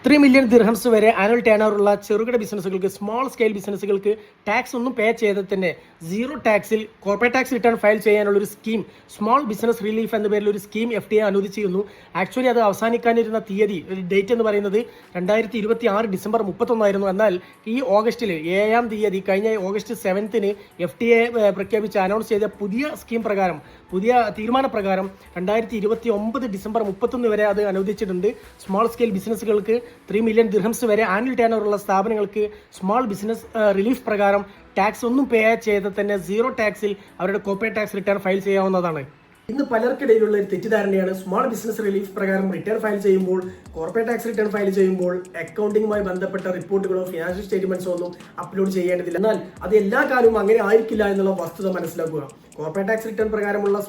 3 million dirhams വരെ annual turn ഓവറുള്ള ചെറുകിട ബിസിനസ്സുകൾക്ക്, സ്മോൾ സ്കെയിൽ ബിസിനസ്സുകൾക്ക് ടാക്സ് ഒന്നും പേ ചെയ്ത് തന്നെ സീറോ ടാക്സിൽ കോർപ്പറേറ്റ് ടാക്സ് റിട്ടേൺ ഫയൽ ചെയ്യാനുള്ള ഒരു സ്കീം, സ്മോൾ ബിസിനസ് റിലീഫ് എന്ന പേരിൽ ഒരു സ്കീം FTA അനുവദിച്ചിരുന്നു. ആക്ച്വലി അത് അവസാനിക്കാനിരുന്ന തീയതി, ഒരു ഡേറ്റ് എന്ന് പറയുന്നത് 2026 ഡിസംബർ 31 എന്നാൽ ഈ ഓഗസ്റ്റിൽ 7-ാം തീയതി, കഴിഞ്ഞ ഓഗസ്റ്റ് 7-ന് FTA പ്രഖ്യാപിച്ച് അനൗൺസ് ചെയ്ത പുതിയ സ്കീം പ്രകാരം, പുതിയ തീരുമാനപ്രകാരം 2029 ഡിസംബർ 31 വരെ അത് അനുവദിച്ചിട്ടുണ്ട്. സ്മോൾ സ്കെയിൽ ബിസിനസ്സുകൾക്ക് 3 മില്യൺ ദിർഹംസ് വരെ ആനുവൽ ടേൺ ഓവറുള്ള സ്ഥാപനങ്ങൾക്ക് സ്മോൾ ബിസിനസ് റിലീഫ് പ്രകാരം ടാക്സ് ഒന്നും പേ ചെയ്ത് തന്നെ സീറോ ടാക്സിൽ അവരുടെ കോർപ്പറേറ്റ് ടാക്സ് റിട്ടേൺ ഫയൽ ചെയ്യാവുന്നതാണ്. ഇന്ന് പലർക്കിടയിലുള്ള ഒരു തെറ്റിദ്ധാരണയാണ് സ്മോൾ ബിസിനസ് റിലീഫ് പ്രകാരം റിട്ടേൺ ഫയൽ ചെയ്യുമ്പോൾ, കോർപ്പറേറ്റ് ടാക്സ് റിട്ടേൺ ഫയൽ ചെയ്യുമ്പോൾ അക്കൗണ്ടിങ്ങുമായി ബന്ധപ്പെട്ട റിപ്പോർട്ടുകളോ ഫിനാൻഷ്യൽ സ്റ്റേറ്റ്മെന്റ്സോ ഒന്നും അപ്ലോഡ് ചെയ്യേണ്ടതില്ല. എന്നാൽ അത് എല്ലാ കാലവും അങ്ങനെ ആയിരിക്കില്ല എന്നുള്ള വസ്തുത മനസ്സിലാക്കുക. കോർപ്പറേറ്റ് ടാക്സ് റിട്ടേൺ പ്രകാരമുള്ള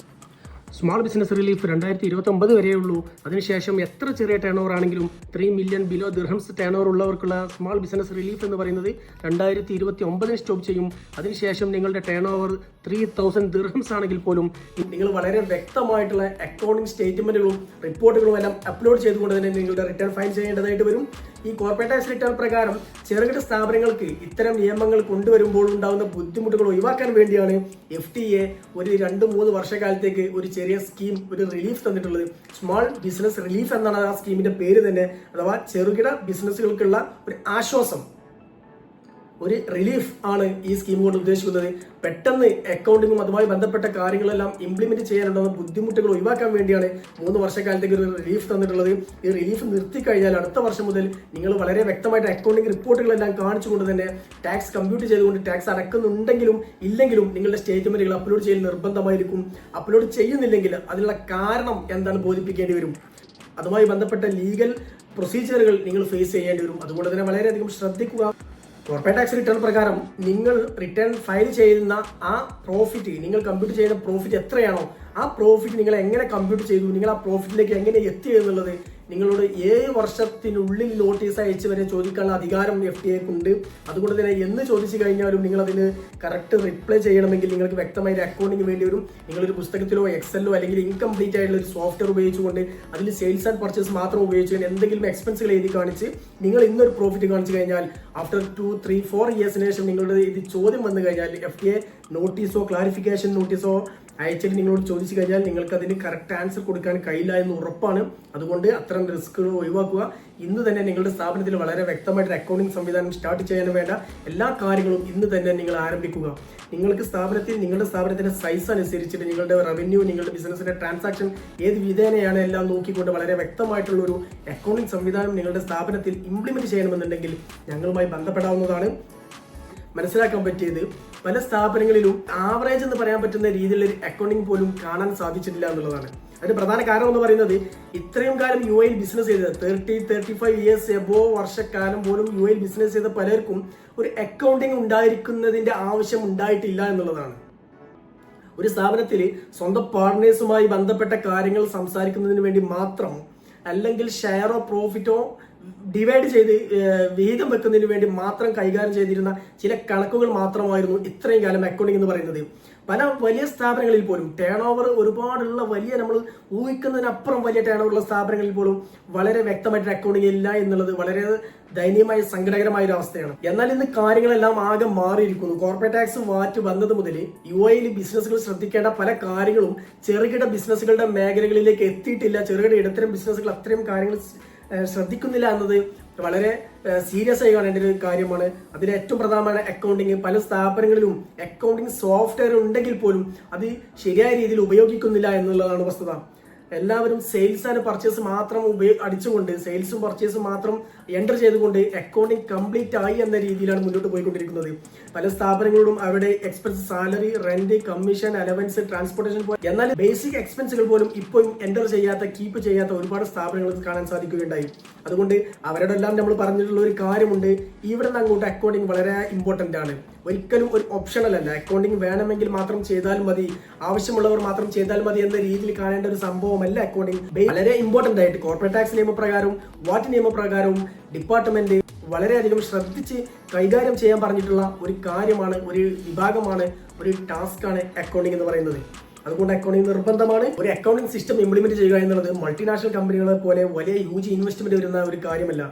സ്മോൾ ബിസിനസ് റിലീഫ് 2029 വരെയുള്ളൂ. അതിനുശേഷം എത്ര ചെറിയ ടേൺ ഓവർ ആണെങ്കിലും 3 million below dirhams turn over ഉള്ളവർക്കുള്ള സ്മോൾ ബിസിനസ് റിലീഫ് എന്ന് പറയുന്നത് 2029 സ്റ്റോപ്പ് ചെയ്യും. അതിനുശേഷം നിങ്ങളുടെ ടേൺ ഓവർ 3000 ദിർഹംസ് ആണെങ്കിൽ പോലും നിങ്ങൾ വളരെ വ്യക്തമായിട്ടുള്ള അക്കൗണ്ടിംഗ് സ്റ്റേറ്റ്മെന്റുകളും റിപ്പോർട്ടുകളും എല്ലാം അപ്ലോഡ് ചെയ്തുകൊണ്ട് തന്നെ നിങ്ങളുടെ റിട്ടേൺ ഫയൽ ചെയ്യേണ്ടതായിട്ട് വരും. ഈ കോർപ്പറേറ്റ് ടാക്സ് റിട്ടേൺ പ്രകാരം ചെറുകിട സ്ഥാപനങ്ങൾക്ക് ഇത്തരം നിയമങ്ങൾ കൊണ്ടുവരുമ്പോൾ ഉണ്ടാകുന്ന ബുദ്ധിമുട്ടുകൾ ഒഴിവാക്കാൻ വേണ്ടിയാണ് FTA ഒരു 2-3 വർഷക്കാലത്തേക്ക് ഒരു ചെറിയ സ്കീം, ഒരു റിലീഫ് തന്നിട്ടുള്ളത്. സ്മോൾ ബിസിനസ് റിലീഫ് എന്നാണ് ആ സ്കീമിന്റെ പേര് തന്നെ. അഥവാ ചെറുകിട ബിസിനസ്സുകൾക്കുള്ള ഒരു ആശ്വാസം, ഒരു റിലീഫ് ആണ് ഈ സ്കീം കൊണ്ട് ഉദ്ദേശിക്കുന്നത്. പെട്ടെന്ന് അക്കൗണ്ടിങ്ങും അതുമായി ബന്ധപ്പെട്ട കാര്യങ്ങളെല്ലാം ഇംപ്ലിമെന്റ് ചെയ്യാനുണ്ടാകുന്ന ബുദ്ധിമുട്ടുകൾ ഒഴിവാക്കാൻ വേണ്ടിയാണ് 3 വർഷക്കാലത്തേക്ക് ഒരു റിലീഫ് തന്നിട്ടുള്ളത്. ഈ റിലീഫ് നിർത്തിക്കഴിഞ്ഞാൽ അടുത്ത വർഷം മുതൽ നിങ്ങൾ വളരെ വ്യക്തമായിട്ട് അക്കൗണ്ടിങ് റിപ്പോർട്ടുകളെല്ലാം കാണിച്ചുകൊണ്ട് തന്നെ ടാക്സ് കമ്പ്യൂട്ട് ചെയ്തുകൊണ്ട് ടാക്സ് അടക്കുന്നുണ്ടെങ്കിലും ഇല്ലെങ്കിലും നിങ്ങളുടെ സ്റ്റേറ്റ്മെന്റുകൾ അപ്ലോഡ് ചെയ്യൽ നിർബന്ധമായിരിക്കും. അപ്ലോഡ് ചെയ്യുന്നില്ലെങ്കിൽ അതിനുള്ള കാരണം എന്താണ് ബോധിപ്പിക്കേണ്ടി വരും. അതുമായി ബന്ധപ്പെട്ട ലീഗൽ പ്രൊസീജിയറുകൾ നിങ്ങൾ ഫേസ് ചെയ്യേണ്ടി വരും. അതുകൊണ്ട് തന്നെ വളരെയധികം ശ്രദ്ധിക്കുക. കോർപ്പറേറ്റ് ടാക്സ് റിട്ടേൺ പ്രകാരം നിങ്ങൾ റിട്ടേൺ ഫയൽ ചെയ്യുന്ന ആ പ്രോഫിറ്റ്, നിങ്ങൾ കമ്പ്യൂട്ട് ചെയ്യുന്ന പ്രോഫിറ്റ് എത്രയാണോ ആ പ്രോഫിറ്റ് നിങ്ങൾ എങ്ങനെ കമ്പ്യൂട്ട് ചെയ്തു, നിങ്ങൾ ആ പ്രോഫിറ്റിലേക്ക് എങ്ങനെ എത്തി എന്നുള്ളത് നിങ്ങളോട് 7 വർഷത്തിനുള്ളിൽ നോട്ടീസ് അയച്ചു വരെ ചോദിക്കാനുള്ള അധികാരം FTA-ക്കുണ്ട്. അതുകൊണ്ട് തന്നെ എന്ന് ചോദിച്ചു കഴിഞ്ഞാലും നിങ്ങൾ അതിന് കറക്റ്റ് റിപ്ലൈ ചെയ്യണമെങ്കിൽ നിങ്ങൾക്ക് വ്യക്തമായ ഒരു അക്കൗണ്ടിങ് വേണ്ടി വരും. നിങ്ങളൊരു പുസ്തകത്തിലോ എക്സലിലോ അല്ലെങ്കിൽ ഇൻകംപ്ലീറ്റ് ആയിട്ടുള്ള ഒരു സോഫ്റ്റ്വെയർ ഉപയോഗിച്ചുകൊണ്ട് അതിൽ സെയിൽസ് ആൻഡ് പർച്ചേസ് മാത്രം ഉപയോഗിച്ചുകൊണ്ട് എന്തെങ്കിലും എക്സ്പെൻസുകൾ എഴുതി കാണിച്ച് നിങ്ങൾ ഇന്നൊരു പ്രോഫിറ്റ് കാണിച്ചു കഴിഞ്ഞാൽ ആഫ്റ്റർ 2-3-4 ഇയേഴ്സിന് ശേഷം നിങ്ങളുടെ ഇത് ചോദ്യം വന്നു കഴിഞ്ഞാൽ FTA നോട്ടീസോ ക്ലാരിഫിക്കേഷൻ നോട്ടീസോ അയച്ചിട്ട് നിങ്ങളോട് ചോദിച്ചു കഴിഞ്ഞാൽ നിങ്ങൾക്ക് അതിന് കറക്റ്റ് ആൻസർ കൊടുക്കാൻ കഴിയില്ല എന്ന് ഉറപ്പാണ്. അതുകൊണ്ട് അത്തരം റിസ്കുകൾ ഒഴിവാക്കുക. ഇന്ന് തന്നെ നിങ്ങളുടെ സ്ഥാപനത്തിൽ വളരെ വ്യക്തമായിട്ട് അക്കൗണ്ടിംഗ് സംവിധാനം സ്റ്റാർട്ട് ചെയ്യാൻ വേണ്ട എല്ലാ കാര്യങ്ങളും ഇന്ന് തന്നെ നിങ്ങൾ ആരംഭിക്കുക. നിങ്ങൾക്ക് സ്ഥാപനത്തിൽ നിങ്ങളുടെ സ്ഥാപനത്തിന്റെ സൈസ് അനുസരിച്ചിട്ട് നിങ്ങളുടെ റവന്യൂ, നിങ്ങളുടെ ബിസിനസിന്റെ ട്രാൻസാക്ഷൻ ഏത് വിധേനയാണ് എല്ലാം നോക്കിക്കൊണ്ട് വളരെ വ്യക്തമായിട്ടുള്ള ഒരു അക്കൗണ്ടിംഗ് സംവിധാനം നിങ്ങളുടെ സ്ഥാപനത്തിൽ ഇംപ്ലിമെന്റ് ചെയ്യണമെന്നുണ്ടെങ്കിൽ ഞങ്ങളുമായി ബന്ധപ്പെടാവുന്നതാണ്. മനസ്സിലാക്കാൻ പറ്റിയത് പല സ്ഥാപനങ്ങളിലും ആവറേജ് എന്ന് പറയാൻ പറ്റുന്ന രീതിയിലുള്ള ഒരു അക്കൗണ്ടിങ് പോലും കാണാൻ സാധിച്ചിട്ടില്ല എന്നുള്ളതാണ്. അതിന്റെ പ്രധാന കാരണം എന്ന് പറയുന്നത് ഇത്രയും കാലം UAE ബിസിനസ് ചെയ്തത് 30-35 ഇയേഴ്സ് എബോ വർഷക്കാലം പോലും UAE ബിസിനസ് ചെയ്ത പലർക്കും ഒരു അക്കൗണ്ടിങ് ഉണ്ടായിരിക്കുന്നതിന്റെ ആവശ്യം ഉണ്ടായിട്ടില്ല എന്നുള്ളതാണ്. ഒരു സ്ഥാപനത്തിൽ സ്വന്തം പാർട്ട്നേഴ്സുമായി ബന്ധപ്പെട്ട കാര്യങ്ങൾ സംസാരിക്കുന്നതിന് വേണ്ടി മാത്രം, അല്ലെങ്കിൽ ഷെയറോ പ്രോഫിറ്റോ ഡിവൈഡ് ചെയ്ത് വിഹിതം വെക്കുന്നതിന് വേണ്ടി മാത്രം കൈകാര്യം ചെയ്തിരുന്ന ചില കണക്കുകൾ മാത്രമായിരുന്നു ഇത്രയും കാലം അക്കൗണ്ടിംഗ് എന്ന് പറയുന്നത്. പല വലിയ സ്ഥാപനങ്ങളിൽ പോലും ടേൺ ഓവർ ഒരുപാടുള്ള വലിയ, നമ്മൾ ഊഹിക്കുന്നതിനപ്പുറം വലിയ ടേൺ ഓവറുള്ള സ്ഥാപനങ്ങളിൽ പോലും വളരെ വ്യക്തമായിട്ട് അക്കൗണ്ടിംഗ് ഇല്ല എന്നുള്ളത് വളരെ ദയനീയമായ സങ്കടകരമായ ഒരു അവസ്ഥയാണ്. എന്നാൽ ഇന്ന് കാര്യങ്ങളെല്ലാം ആകെ മാറിയിരിക്കുന്നു. കോർപ്പറേറ്റ് ടാക്സ് വാറ്റ് വന്നത് മുതൽ UAE ബിസിനസ്സുകൾ ശ്രദ്ധിക്കേണ്ട പല കാര്യങ്ങളും ചെറുകിട ബിസിനസ്സുകളുടെ മേഖലകളിലേക്ക് എത്തിയിട്ടില്ല. ചെറുകിട ഇടത്തരം ബിസിനസ്സുകൾ അത്രയും കാര്യങ്ങൾ ശ്രദ്ധിക്കുന്നില്ല എന്നത് വളരെ സീരിയസ് ആയി കാണേണ്ട ഒരു കാര്യമാണ്. അതിൽ ഏറ്റവും പ്രധാനമാണ് അക്കൗണ്ടിങ്. പല സ്ഥാപനങ്ങളിലും അക്കൗണ്ടിങ് സോഫ്റ്റ്വെയർ ഉണ്ടെങ്കിൽ പോലും അത് ശരിയായ രീതിയിൽ ഉപയോഗിക്കുന്നില്ല എന്നുള്ളതാണ് വസ്തുത. എല്ലാവരും സെയിൽസ് ആൻഡ് പർച്ചേസ് മാത്രം അടിച്ചുകൊണ്ട്, സെയിൽസും പർച്ചേസും മാത്രം എൻ്റർ ചെയ്തുകൊണ്ട് അക്കൗണ്ടിങ് കംപ്ലീറ്റ് ആയി എന്ന രീതിയിലാണ് മുന്നോട്ട് പോയിക്കൊണ്ടിരിക്കുന്നത്. പല സ്ഥാപനങ്ങളോടും അവരുടെ expense, salary, rent, commission, allowance, transportation, എന്നാൽ ബേസിക് എക്സ്പെൻസുകൾ പോലും ഇപ്പോഴും എൻ്റർ ചെയ്യാത്ത, കീപ്പ് ചെയ്യാത്ത ഒരുപാട് സ്ഥാപനങ്ങൾ കാണാൻ സാധിക്കുകയുണ്ടായി. അതുകൊണ്ട് അവരുടെ എല്ലാം നമ്മൾ പറഞ്ഞിട്ടുള്ള ഒരു കാര്യമുണ്ട്, ഇവിടെ നിന്ന് അങ്ങോട്ട് അക്കൗണ്ടിങ് വളരെ ഇമ്പോർട്ടൻ്റ് ആണ്. ഒരിക്കലും ഒരു ഓപ്ഷണൽ അല്ല. അക്കൗണ്ടിങ് വേണമെങ്കിൽ മാത്രം ചെയ്താൽ മതി, ആവശ്യമുള്ളവർ മാത്രം ചെയ്താൽ മതി എന്ന രീതിയിൽ കാണേണ്ട ഒരു സംഭവമല്ല അക്കൗണ്ടിങ്. വളരെ ഇമ്പോർട്ടൻ്റ് ആയിട്ട് കോർപ്പറേറ്റ് ടാക്സ് നിയമപ്രകാരവും വാറ്റ് നിയമപ്രകാരവും ഡിപ്പാർട്ട്മെന്റ് വളരെയധികം ശ്രദ്ധിച്ച് കൈകാര്യം ചെയ്യാൻ പറഞ്ഞിട്ടുള്ള ഒരു കാര്യമാണ്, ഒരു വിഭാഗമാണ്, ഒരു ടാസ്ക്കാണ് അക്കൗണ്ടിങ് എന്ന് പറയുന്നത്. അതുകൊണ്ട് അക്കൗണ്ടിങ് നിർബന്ധമാണ്. ഒരു അക്കൗണ്ടിങ് സിസ്റ്റം ഇംപ്ലിമെന്റ് ചെയ്യുക എന്നുള്ളത് മൾട്ടിനാഷണൽ കമ്പനികളെ പോലെ വലിയ ഹ്യൂജ് ഇൻവെസ്റ്റ്മെന്റ് വരുന്ന ഒരു കാര്യമല്ല.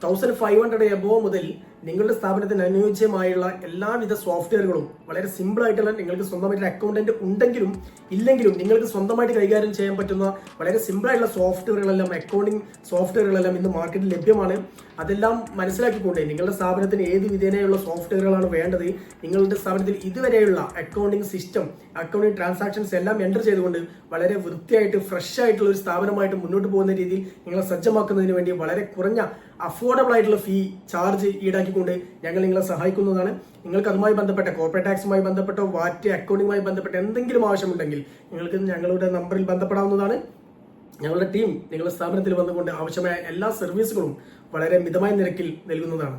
1500 എബോ മുതൽ നിങ്ങളുടെ സ്ഥാപനത്തിന് അനുയോജ്യമായുള്ള എല്ലാവിധ സോഫ്റ്റ്വെയറുകളും വളരെ സിമ്പിൾ ആയിട്ടുള്ള നിങ്ങൾക്ക് സ്വന്തമായിട്ട് അക്കൗണ്ടന്റ് ഉണ്ടെങ്കിലും ഇല്ലെങ്കിലും നിങ്ങൾക്ക് സ്വന്തമായിട്ട് കൈകാര്യം ചെയ്യാൻ പറ്റുന്ന വളരെ സിമ്പിൾ ആയിട്ടുള്ള സോഫ്റ്റ്വെയറുകളെല്ലാം അക്കൗണ്ടിങ് സോഫ്റ്റ്വെയറുകളെല്ലാം ഇന്ന് മാർക്കറ്റിൽ ലഭ്യമാണ്. അതെല്ലാം മനസ്സിലാക്കിക്കൊണ്ട് നിങ്ങളുടെ സ്ഥാപനത്തിന് ഏത് വിധേനയുള്ള സോഫ്റ്റ്വെയറുകളാണ് വേണ്ടത്, നിങ്ങളുടെ സ്ഥാപനത്തിൽ ഇതുവരെയുള്ള അക്കൗണ്ടിങ് സിസ്റ്റം, അക്കൗണ്ടിങ് ട്രാൻസാക്ഷൻസ് എല്ലാം എൻ്റർ ചെയ്തുകൊണ്ട് വളരെ വൃത്തിയായിട്ട് ഫ്രഷ് ആയിട്ടുള്ള ഒരു സ്ഥാപനമായിട്ട് മുന്നോട്ട് പോകുന്ന രീതിയിൽ നിങ്ങളെ സജ്ജമാക്കുന്നതിന് വേണ്ടി വളരെ കുറഞ്ഞ അഫോർഡബിൾ ആയിട്ടുള്ള ഫീ ചാർജ് ഈടാക്കിക്കൊണ്ട് ഞങ്ങൾ നിങ്ങളെ സഹായിക്കുന്നതാണ്. നിങ്ങൾക്ക് അതുമായി ബന്ധപ്പെട്ട കോർപ്പറേറ്റ് ടാക്സുമായി ബന്ധപ്പെട്ടോ വാറ്റ് അക്കൗണ്ടിങ്ങുമായി ബന്ധപ്പെട്ട എന്തെങ്കിലും ആവശ്യമുണ്ടെങ്കിൽ നിങ്ങൾക്ക് ഞങ്ങളുടെ നമ്പറിൽ ബന്ധപ്പെടാവുന്നതാണ്. ഞങ്ങളുടെ ടീം നിങ്ങളുടെ സ്ഥാപനത്തിൽ വന്നുകൊണ്ട് ആവശ്യമായ എല്ലാ സർവീസുകളും വളരെ മിതമായ നിരക്കിൽ നൽകുന്നതാണ്.